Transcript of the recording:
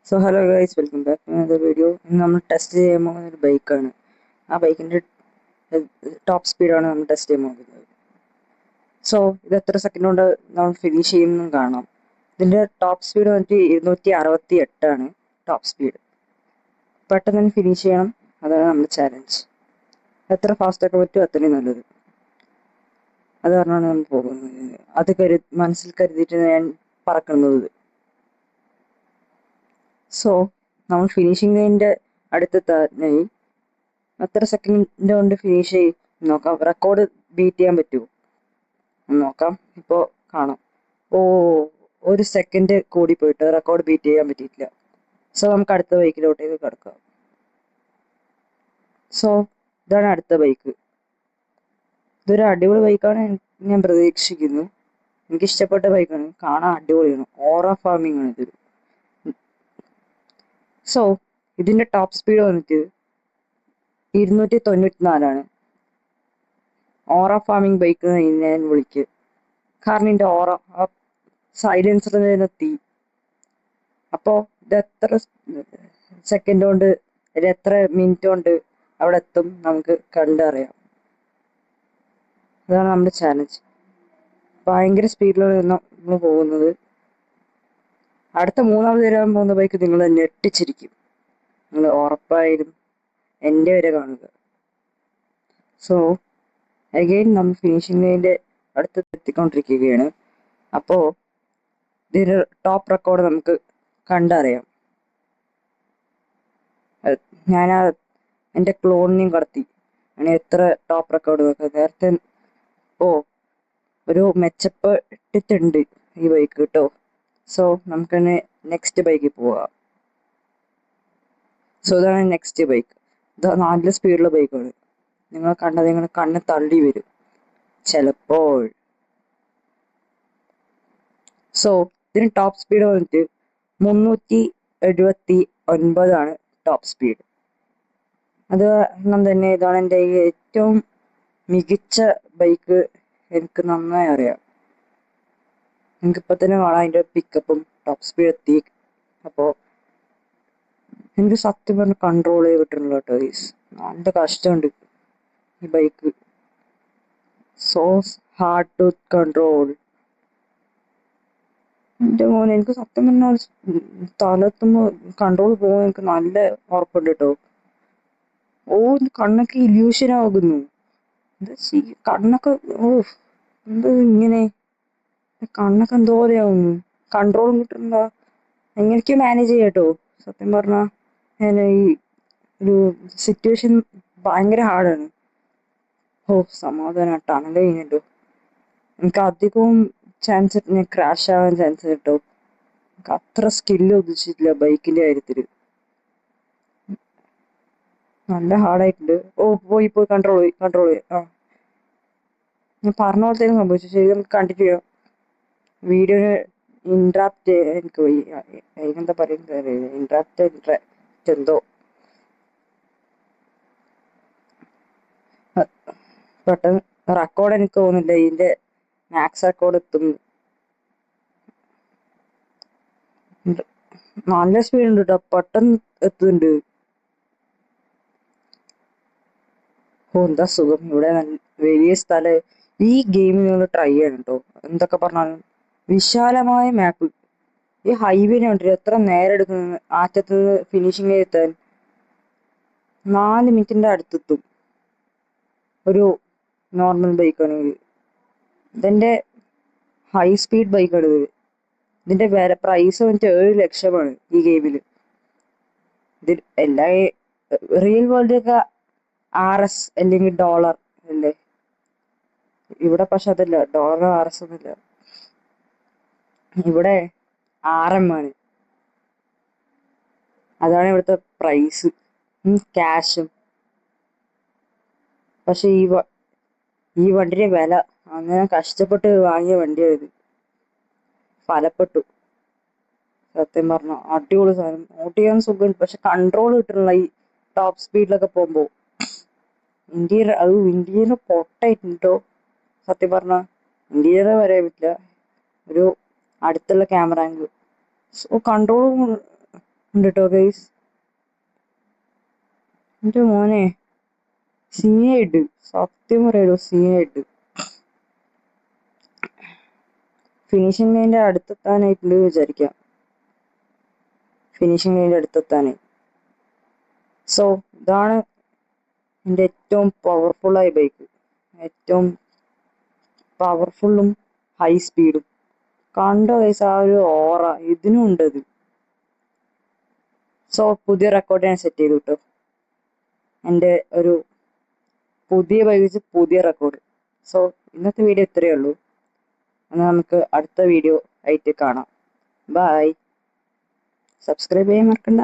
So hello guys, welcome back to another video. ഇന്ന് നമ്മൾ test ചെയ്യാൻ പോകുന്ന ഒരു ബൈക്കാണ്. ആ ബൈക്കിൻ്റെ ടോപ്പ് സ്പീഡാണ് നമ്മൾ ടെസ്റ്റ് ചെയ്യാൻ പോകുന്നത്. സോ ഇത് എത്ര സെക്കൻഡ് കൊണ്ട് നമ്മൾ ഫിനിഷ് ചെയ്യുന്നതും കാണാം. ഇതിൻ്റെ ടോപ്പ് സ്പീഡ് വന്നിട്ട് 268 ടോപ്പ് സ്പീഡ്. പെട്ടെന്ന് തന്നെ ഫിനിഷ് ചെയ്യണം, അതാണ് നമ്മുടെ ചാലഞ്ച്. എത്ര ഫാസ്റ്റാക്കാൻ പറ്റുമോ അത്രയും നല്ലത്. അത് കാരണമാണ് നമ്മൾ പോകുന്നത്. അത് മനസ്സിൽ കരുതിയിട്ട് ഞാൻ പറക്കുന്നത്. സോ നമ്മൾ ഫിനിഷിംഗ് ലൈനിൻ്റെ അടുത്തെത്താനായി. എത്ര സെക്കൻഡ് കൊണ്ട് ഫിനിഷ് ചെയ്യും നോക്കാം. റെക്കോർഡ് ബീറ്റ് ചെയ്യാൻ പറ്റുമോ നോക്കാം. ഇപ്പോൾ കാണാം. ഓ, ഒരു സെക്കൻഡ് കൂടി പോയിട്ട് റെക്കോർഡ് ബീറ്റ് ചെയ്യാൻ പറ്റിയിട്ടില്ല. സോ നമുക്ക് അടുത്ത ബൈക്കിലോട്ടേക്ക് കിടക്കാം. സോ ഇതാണ് അടുത്ത ബൈക്ക്. ഇതൊരു അടിപൊളി ബൈക്കാണ് ഞാൻ പ്രതീക്ഷിക്കുന്നു. എനിക്കിഷ്ടപ്പെട്ട ബൈക്കാണ്, കാണാൻ അടിപൊളിയാണ്. ഓറ ഫാമിംഗ് ആണ് ഇത്. സോ ഇതിൻ്റെ ടോപ്പ് സ്പീഡ് വന്നിട്ട് 294. ഓറ ഫാമിംഗ് ബൈക്ക് ഞാൻ വിളിക്കും. കാരണം എൻ്റെ ഓറ ആ സൈലൻസറിൽ നിന്ന് തീ. അപ്പോൾ ഇത് എത്ര സെക്കൻഡ് കൊണ്ട് അല്ലെങ്കിൽ എത്ര മിനിറ്റ് കൊണ്ട് അവിടെ എത്തും നമുക്ക് കണ്ടറിയാം. അതാണ് നമ്മുടെ ചാലഞ്ച്. ഭയങ്കര സ്പീഡിലാണ് നമ്മൾ പോകുന്നത്. അടുത്ത മൂന്നാമത് വരാൻ പോകുന്ന ബൈക്ക് നിങ്ങൾ ഞെട്ടിച്ചിരിക്കും. നിങ്ങൾ ഉറപ്പായാലും എൻ്റെ വരെ കാണുക. സോ അഗെയിൻ നമ്മൾ ഫിനിഷിംഗ് ലൈനിൻ്റെ അടുത്ത് എത്തിക്കൊണ്ടിരിക്കുകയാണ്. അപ്പോൾ ഇതിൻ്റെ ടോപ്പ് റെക്കോർഡ് നമുക്ക് കണ്ടറിയാം. ഞാൻ എൻ്റെ ക്ലോണിനെയും കടത്തി അങ്ങനെ എത്ര ടോപ്പ് റെക്കോർഡ് നോക്കുക. നേരത്തെ ഒരു മെച്ചപ്പെട്ടിട്ടുണ്ട് ഈ ബൈക്ക് കേട്ടോ. സോ നമുക്കന്നെ നെക്സ്റ്റ് ബൈക്കിൽ പോവാം. സോ ഇതാണ് നെക്സ്റ്റ് ബൈക്ക്. ഇത് നല്ല സ്പീഡുള്ള ബൈക്കാണ്. നിങ്ങൾ കണ്ടത് നിങ്ങളുടെ കണ്ണ് തള്ളി വരും ചിലപ്പോൾ. സോ ഇതിന് ടോപ്പ് സ്പീഡ് വന്നിട്ട് 379 ടോപ്പ് സ്പീഡ്. അത് കാരണം തന്നെ ഇതാണ് എൻ്റെ ഏറ്റവും മികച്ച ബൈക്ക്. എനിക്ക് നന്നായി അറിയാം. എനിക്കിപ്പോൾ തന്നെ കാണാം അതിൻ്റെ പിക്കപ്പും ടോപ്പ് സ്പീഡ് എത്തി. അപ്പോൾ എനിക്ക് സത്യം പറഞ്ഞ് കൺട്രോൾ ചെയ്ത് കിട്ടുന്നില്ല കേട്ടോ ഗൈസ്. നല്ല കഷ്ടമുണ്ട് ഈ bike. So hard to control. എൻ്റെ മോനെ, എനിക്ക് സത്യം പറഞ്ഞാൽ സ്ഥലത്തുമ്പോൾ കൺട്രോൾ പോകാൻ എനിക്ക് നല്ല ഉറപ്പുണ്ട് കേട്ടോ. ഓ, കണ്ണൊക്കെ ഇല്യൂഷനാകുന്നു. എന്താ കണ്ണൊക്കെ എന്താ ഇങ്ങനെ കണ്ണൊക്കെ എന്തോരെയാവുന്നു. കൺട്രോൾ കിട്ടുന്നുണ്ടോ എങ്ങനെയൊക്കെ മാനേജ് ചെയ്യാം കേട്ടോ. സത്യം പറഞ്ഞാൽ ഞാൻ ഈ ഒരു സിറ്റുവേഷൻ ഭയങ്കര ഹാർഡാണ്. സമാധാനം ടണൽ കഴിഞ്ഞിട്ടോ. എനിക്ക് അധികവും ചാൻസ് ഞാൻ ക്രാഷ് ആവാൻ ചാൻസ് കിട്ടോ. എനിക്ക് അത്ര സ്കില്ല് ഉദ്ദേശിച്ചിട്ടില്ല ബൈക്കിന്റെ കാര്യത്തിൽ. നല്ല ഹാർഡായിട്ടുണ്ട്. പോയി കൺട്രോൾ പോയി. ഞാൻ പറഞ്ഞ പോലെ തന്നെ സംഭവിച്ചു. ശരി, നമുക്ക് കണ്ടിന്യൂ ചെയ്യാം. വീഡിയോന് ഇൻട്രാപ്റ്റ് എനിക്ക് പോയി. അതിനെന്താ പറയുന്നത്, ഇൻട്രാപ്റ്റ് എന്തോ. പെട്ടെന്ന് റെക്കോർഡ് എനിക്ക് തോന്നുന്നില്ല ഇതിന്റെ മാക്സ് റെക്കോർഡ് എത്തും. നല്ല സ്പീഡ് ഉണ്ട് കേട്ടോ, പെട്ടെന്ന് എത്തുന്നുണ്ട്. എന്താ സുഖം. ഇവിടെ വലിയ സ്ഥലം. ഈ ഗെയിം നിങ്ങൾ ട്രൈ ചെയ്യണം കേട്ടോ. എന്തൊക്കെ പറഞ്ഞാലും വിശാലമായ മാപ്പ്. ഈ ഹൈവേനെ കണ്ടിട്ട് എത്ര നേരം എടുക്കുന്നു ആറ്റത്ത് നിന്ന് ഫിനിഷിംഗ് എത്താൻ. 4 മിനിറ്റിന്റെ അടുത്തെത്തും ഒരു നോർമൽ ബൈക്കാണെങ്കിൽ. ഇതെന്റെ ഹൈ സ്പീഡ് ബൈക്കാണ് ഇത്. ഇതിന്റെ വേറെ പ്രൈസ് വന്നിട്ട് 7 ലക്ഷമാണ് ഈ ഗെയിമിൽ. ഇത് എല്ലാ റിയൽ വേൾഡിലൊക്കെ RS അല്ലെങ്കിൽ ഡോളർ അല്ലേ. ഇവിടെ പക്ഷെ അതല്ല, ഡോളർ RS ഒന്നുമില്ല. ഇവിടെ RM ആണ്. അതാണ് ഇവിടുത്തെ പ്രൈസ്, ക്യാഷും. പക്ഷെ ഈ വണ്ടിയുടെ വില, അങ്ങനെ കഷ്ടപ്പെട്ട് വാങ്ങിയ വണ്ടിയായത്, ഫലപ്പെട്ടു. സത്യം പറഞ്ഞ അടിപൊളി സാധനം. ഓട്ടിക്കാൻ സുഖമുണ്ട്, പക്ഷെ കൺട്രോൾ കിട്ടുന്നില്ല ഈ ടോപ്പ് സ്പീഡിലൊക്കെ പോകുമ്പോൾ. ഇന്ത്യയിൽ പൊട്ടായിട്ടുണ്ടോ സത്യം പറഞ്ഞ. ഇന്ത്യയിൽ വരാൻ പറ്റില്ല. ഒരു അടുത്തുള്ള ക്യാമറ ആംഗിൾ. സോ കൺട്രോൾ ഉണ്ട് കേട്ടോ ഗൈസ്. എൻ്റെ മോനെ സീനായിട്ട് സത്യം പറയല്ലോ, സീനായിട്ട് ഫിനിഷിംഗ് ലൈൻ്റെ അടുത്തെത്താനായിട്ടുണ്ട് വിചാരിക്കാം. ഫിനിഷിംഗ് ലൈൻ്റെ അടുത്തെത്താനായി. സോ ഇതാണ് എൻ്റെ ഏറ്റവും പവർഫുള്ളായ ബൈക്ക്. ഏറ്റവും പവർഫുള്ളും ഹൈ സ്പീഡും. കണ്ടോ ഗൈസ് ആ ഒരു ഓറ ഇതിനും ഉണ്ടത്. സോ പുതിയ റെക്കോർഡ് ഞാൻ സെറ്റ് ചെയ്തു കേട്ടോ. എൻ്റെ ഒരു പുതിയ ബൈക്ക് വെച്ച് പുതിയ റെക്കോർഡ്. സോ ഇന്നത്തെ വീഡിയോ ഇത്രയേ ഉള്ളൂ. എന്നാൽ നമുക്ക് അടുത്ത വീഡിയോ ആയിട്ട് കാണാം. ബൈ. സബ്സ്ക്രൈബ് ചെയ്യാൻ മറക്കണ്ട.